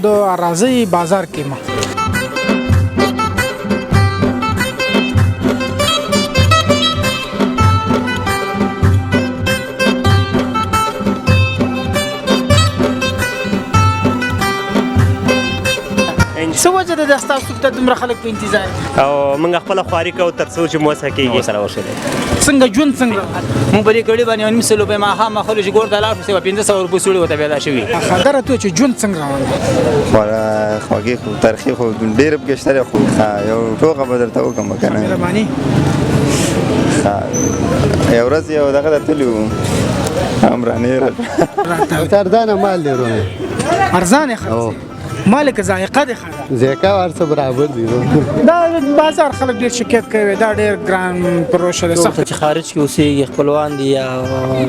د اراضي بازار کې ما څه وجه ده ستاسو ته دومره خلک په انتظار او موږ خپله خواري کوو تر څو چې موسه کېږي سره ورشلې څنګه ژوند څنګه مونږ په دې کړي باندې 900 روپۍ ماښام خلک چې ګور ته لاړ شو 1500 روپۍ سړي ورته پیدا شوي خبره ته چې ژوند څنګه روان دی خوږې خو ترخې خو ډېره پکې شته خو یو ټوکه به درته وکړم که نه مهرباني یو ورځ یو دغه ته تللي وو عمرانې ارزانه مال دی ورونه ارزانه خرڅ مال که ذائقه دی ښه ذایقه هر څه برابر دي دا بازار خلک ډېر شکایت کوي دا ډېر ګران پروشه دی سخت چې خارج کې اوسېږي خپلوان دي یا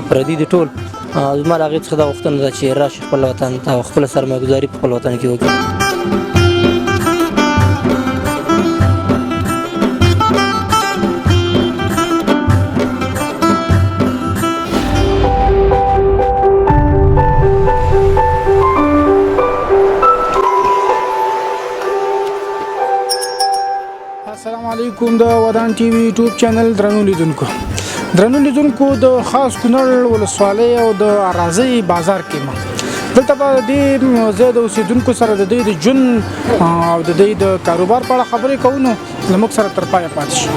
پردي دي ټول زما له هغې څخه دا غوښتنه ده چې راشي خپل وطن ته او خپله سرمایه‌ګذاري په خپل وطن کې وکړي السلام علیکم د ودان ټي وي یوټیوب چینل درنو لیدونکو د خاص کونړ ولسوالۍ او د اراضي بازار کې ما دلته به دې زه د اوسېدونکو سره د دوی د ژوند او د دوی د کاروبار په اړه خبرې کوو نو زموږ سره تر پایه پاتې شي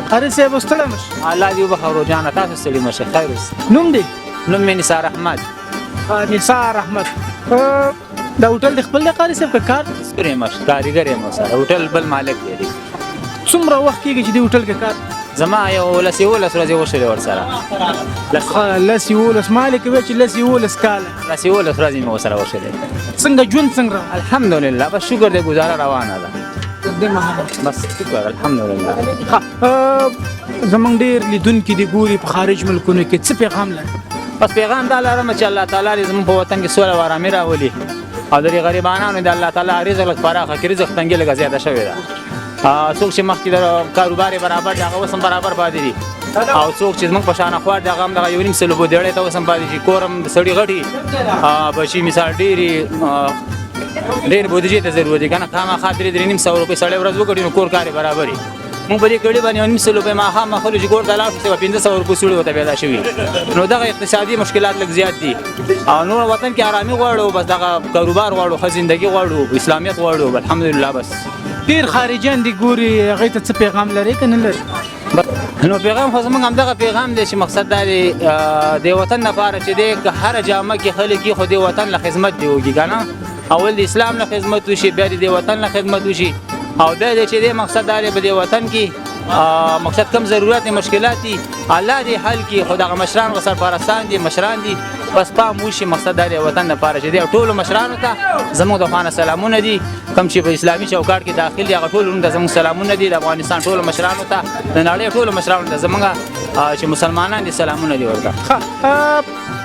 قاری صاحب ستړی مشه الله دې وبخښه ورو تاسو ستړي مشه خیر اوسه نوم دی نوم مې نثار احمد نثار احمد دا هوټل د خپل دی قاری صاحب که کار سپرې مشه کارګر یم سره هوټل بل مالک دی څومره وخت کېږي چې دې هوټل کې کار زما یو 11 ورځې وشلې ورسره لس یولس مالک وی چې لس یولس کاله 11 ورځې مې ورسره وشلې څنګه ژوند څنګه الحمدلله بس شکر دې گزاره روانه ده بس شکر الحمدلله زمونږ ډېر لیدونکي دي ګوري په خارج ملکونو کې څه پیغام لري بس پیغام دا لرم چې الله تعالی دې زموږ په وطن کې سوله او ارامي راولي او د غریبانو د الله تعالی رزق لږ پراخه کړي رزق تنګي لږ زیاته شوی ده څوک چې مخکې د کاروبار برابر دي هغه اوس هم برابر پاتې دي او څوک چې زموږ په شان خوار دغه هم دغه 1.5 سلو بودېړی ته اوس هم پاتې شي کور هم د سړي غټي بچي مثال ډېر بودیجې ته ضرورت دی که نه خامخا 3.5 سوه روپۍ سړی ورځ وکړي نو کور کار یې برابر وي مونږ په دې کړي باندې 900 روپۍ ماښام خلک چې کور ته لاړ شو 1500 روپۍ سړي ورته پیدا شوي نو دغه اقتصادي مشکلات لږ زیات دي او نور وطن کې ارامي غواړو بس دغه کاروبار غواړو ښه زندګي غواړو اسلامیت غواړو الحمدلله بس ډېر خارجیان دي ګوري هغې ته څه پیغام لري که نه لري نو پیغام خو زموږ همدغه پیغام دی چې مقصد دا دی د وطن لپاره چې دی که هره جامه کې خلک یي خو د وطن له خدمت دی وکړي که نه اول د اسلام له خدمت وشي بیا د وطن له خدمت وشي او بیا دی چې دی مقصد دا دی په دې وطن کې مقصد کم ضرورت مشکلات دي الله دې حل کړي خو دغه مشران و سرپرستان دي مشران دي بس پام وشي مقصد دا دی وطن لپاره چې دی ټولو مشرانو ته زموږ د خانه سلامونه دي کم چې په اسلامي چوکاټ کې داخل دي هغه ټولو ته زموږ سلامونه دي د افغانستان ټولو مشرانو ته د نړۍ ټولو مشرانو ته زموږ چې مسلمانان دي سلامونه دي ورته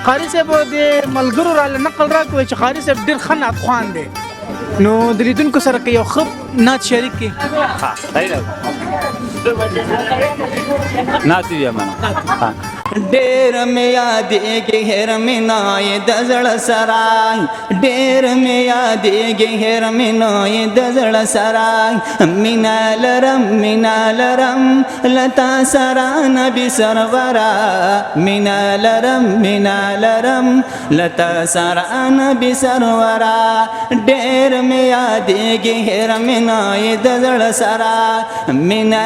قاری صاحب د ملګرو راله نقل راکوي چې قاری صاحب ډېر ښه نعت خوان دی نو د لیدونکو سره که یو ښه نعت شریک کړي نعت وي منه ډېر مې یادېږي هېر مې نایې د زړه سرای ډېر مې یادېږي هېر مې نایې د زړه سرای مینا لرم لتا سره نبي سرورا مینا لرم لتا سره نبي سرورا ډېر مې یادېږي هېر مې نایې د زړه سرای مینا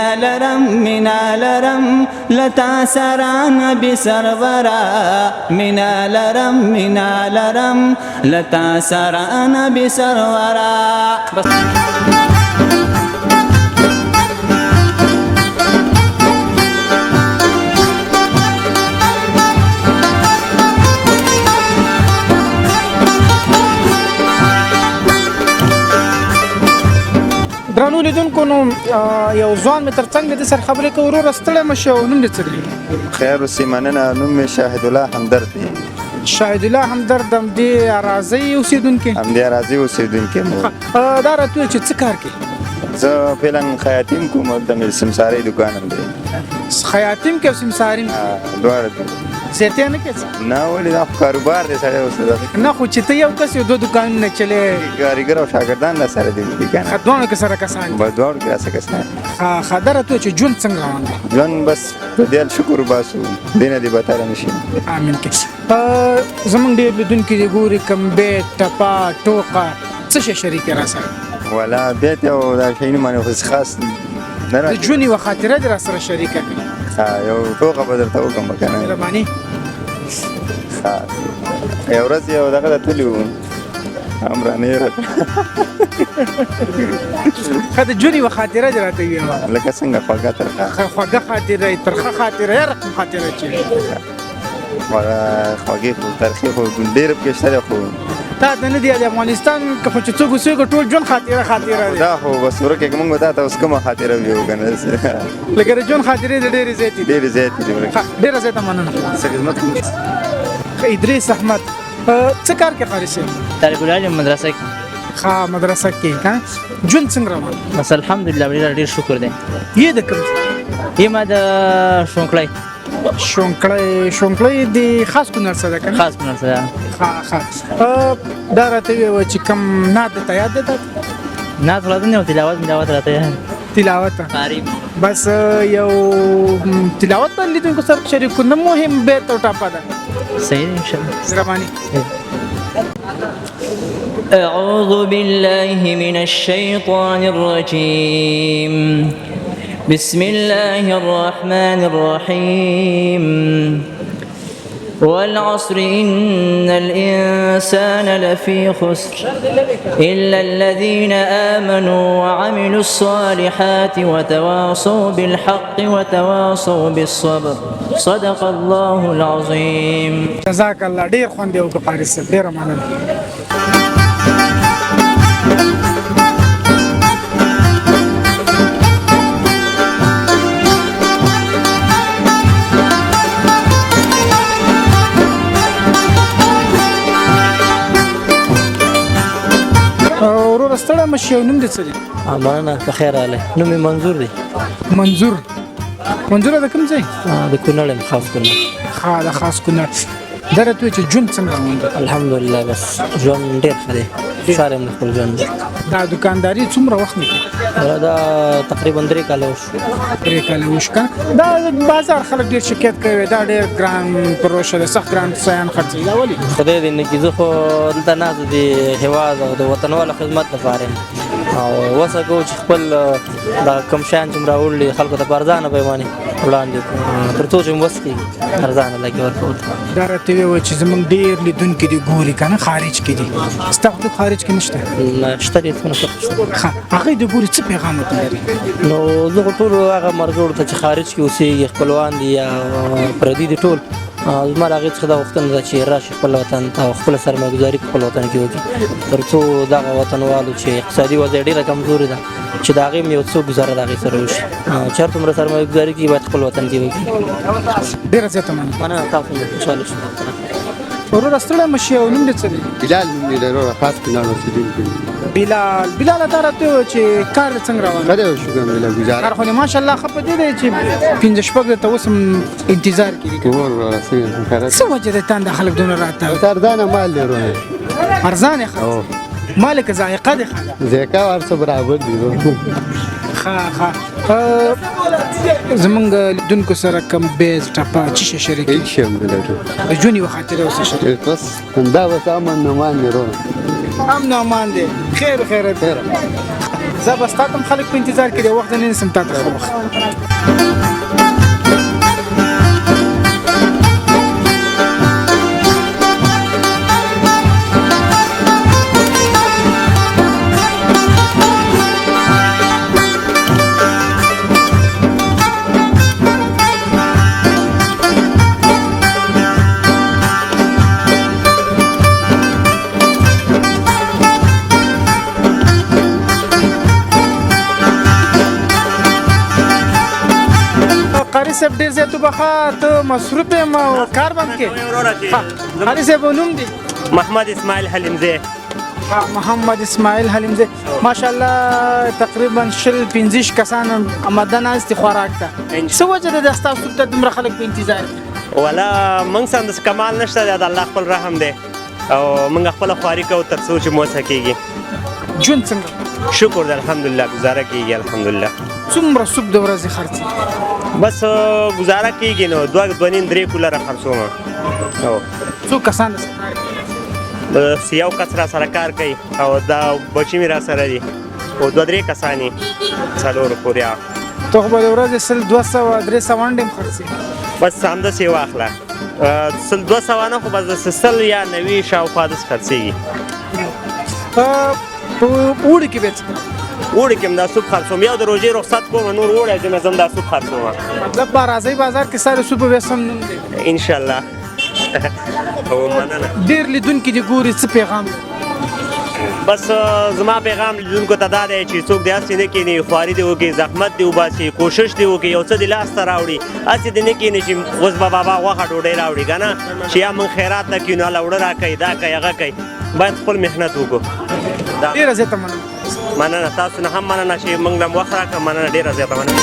لرم لتا سره نبی سرورا مینا لرم لتا سره نبی سرورا درنو لیدونکو نو یو ځوان مې ترڅنګ د سر خبرې کوي وروره ستړی مه شې او نوم دې څه دی؟ خیر اوسې مننه. نوم مې شاهد الله همدرد دی. شاهد الله همدرد همدې اراضۍ اوسېدونکی؟ همدې اراضي اوسېدونکی م. دا راته ووایه چې څه کار کوي؟ زه فعلا خیاطیم کوم او د مې سمسارۍ دوکان هم دی. خیاطیم کې او سمساري دواړه دي. زیاتې نه کوې څه؟ نه ولې دا خو کاروبار دی سړی اوس نه خو چې ته یو کس یو دوه دوکانونه چلې کارګر او شاګردان را سره دي که نه دواړو کې سره کسان دي. دواړو کې راسه کسان ښه دا راته ووایه چې ژوند څنګه روان دی؟ ژوند بس په دې حال شکر وباسو دې نه دې بتاره نه شي. امین کې زمونږ ډېر لیدونکي دي ګوري کمبې ټپه ټوقه څه شی شریک را سره ولا بیت او دا شیونه باندې خو خاص نه د راځي. ژوند یوه خاطره دې را سره شریکه کړي یو ټوکه به درته وکړم که نه. مهرباني یو ورځ یو دغه ته تللي وو هم رانه یې ښه د ژوند یوه خاطره دې راته ووایه لکه څنګه خوږه ترخه خوږه خاطره ترخه خاطره یا رقم خاطره چې خوږې خو ترخې خو ډېره پکې شته دی خو تا ته نه دی د افغانستان که خو چې څوک اوسېږي ټول ژوند خاطره دی دا خو بس ورکه که موږ به تا ته اوس کومه خاطره ویو که نه لکه د ژوند خاطرې د ډېرې زیاتې دي ډېرې زیاتې دي ورکه. ډېره زیاته مننه. څه خدمت کوم؟ ادریس احمد څه کار کې خارج شوی؟ طالب العلم مدرسه کې ښه مدرسه کې ها ژوند څنګه روان بس الحمدلله ډېر شکر دی. یې د کوم یما د شونکړی شونکړی د خاص کونړ څخه ده که نه؟ خاص کونړ څخه ده. ښه دا راته ووایه چې کوم نعت درته یاد دی؟ نعت راته نه تلاوت راته یاد تلاوت بس یو تلاوت ته لیدونکو سره شریک کړو نه مهم بیت او ټاپه ده. صحیح دی انشاءالله. مهرباني. أعوذ بالله من الشيطان الرجيم بسم الله الرحمن الرحيم والعصر إن الإنسان لفي خسر إلا الذين آمنوا وعملوا الصالحات وتواصوا بالحق وتواصوا بالصبر صدق الله العظيم. جزاک الله ډېر خوند یې وکړو فارس صاحب ډېره مننه. وروره ستړی مه شې او نوم دې څه دی؟ مننه په خیر راغلی. نوم مې منظور دی. منظور د کوم ځای؟ د کونړ یم خاص کونړ. ښه د خاص کونړ. دا راته ووایه چې ژوند څنګه روان دی؟ الحمدلله بس ژوند ډېر ښه دی. خوشحاله یم د خپل ژوند. دا دوکانداري څومره وخت نه کوي؟ دا تقریبا 3 کاله وشو. 3 کاله وشو که دا بازار خلک ډېر شکایت کوي دا ډېر ګران پروشه ده سخت ګران شیان خرڅوي دا ولې؟ خدای دې نه کړي زه خو دلته ناست د هېواد او د وطنوالو خدمت لپاره یم او وسه کوو چې خپل دا کوم شیان چې م راوړلي خلکو ته په ارزانه پیمانې وړاندې کړو تر څو چې م وس کېږي ارزانه لګي ورکوو. دا راته ووایه چې زموږ ډېر لیدونکي دي ګوري که نه خارج کې دي ستا خو خارج کې نشته؟ شته دي څونه ښه ښه هغوی د ګوري څه پیغام ورته لري؟ نو زه خو ټولو هغه ملګرو ته چې خارج کې اوسېږي خپلوان دي یا پردي دي ټول زما د هغې څخه دا غوښتنه ده چې راشي خپل وطن ته او خپله سرمایه‌ګذاري په خپل وطن کې وکړي تر څو دغه وطنوالو چې اقتصادي وضع ډېره کمزورې ده چې د هغې هم یو څه ګزاره د هغې سره وشي چې هر څومره سرمایه‌ګذاري کوي باید خپل وطن کې وکړي. ډېره زیاته مننه تاسو هم خوشحاله شو. وروره ستړی مه شې او نوم دې څه دی؟ بلال نوم دی وروره خاص کونړ اوسېدونکی یم. بلال تا راته ووایه چې کار دې څنګه روان دی؟ ښه دی شکر الحمدلله ګزاره. کار خو دې ماشاءالله ښه په دې دی چې 5 درته اوس هم انتظار کوي که وروره څنګه ښه څه وجه ده تانده خلک دونه راته ارزانه مال دی وروره. ارزانه ښه مال که ذائقه دی ښه ذایقه هر څه برابر دي. ښه زمونږ لیدونکو سره کوم بیز ټپه څه شی شریک هیڅ شی هم نه لرو. د ژوند یوه خاطره اوسه شریک بس همدا بس امن امان دی وروره. امن او امان دی خیر خیرت زه به ستا ته هم خلک په انتظار کې دی وخت نه نیسم تا ته ښه وخت. صاحب ډېر زیات وبخښه ته مصروف یم او کار به هم کې حارث صاحب نوم دی محمد اسماعیل حلیمزی. محمد اسماعیل حلیمزی ماشاءالله تقریبا 15 کسان آماده ناست دي خوراک ته څه وجه ده د ستاسو ته دومره خلک په انتظار دي؟ ولا موږ سم داسې کمال نشته دی، د الله خپل رحم دی او موږ خپله خواري کوو تر څو چې موسه کېږي. ژوند څنګه؟ شکر دی الحمدلله ګزاره کېږي الحمدلله. څومره سوپ د ورځې خرڅي؟ بس ګزاره کېږي نو 2.5 کولره خرڅوم. څو کسان د سفر دي؟ یو کس را سره کار کوي او دا بچي مې را سره دي او 2-3 کسان یې څلورو پورې. ته خو به د ورځې 100-200-300 ونډې هم خرڅوي؟ بس همداسې یې واخله 100-200 نه خو بس داسې 100 یا 90 شاوخوا داسې خرڅېږي. په اوړي کې به څه کوې؟ اوړي کې هم دا سوپ خرڅوم، یو د روژې رخصت کوم نور اوړی ځم زه هم دا سوپ خرڅوم. مطلب په راځئ بازار کې ساري سوپ به سم نوم دی انشاءالله. او مننه. ډېر لیدونکي دې ګوري څه پیغام دی؟ بس زما پیغام لیدونکو ته دا دی چې څوک دې هسې نه کښېني، خواري دې وکړي، زحمت دې وباسي، کوشش دې وکړي، یو څه دې لاسته راوړي. هسې دې نه کښېني چې اوس به بابا غوښه ډوډۍ راوړي که نه چې یا موږ خیرات ته کښېنو هله اوړه راکوي دا کوي هغه کوي. باید خپل محنت وکړو. ډېره زیاته مننه. مننه تاسو نه هم مننه چې موږ له وخت راکړه. مننه ډېره زیاته مننه.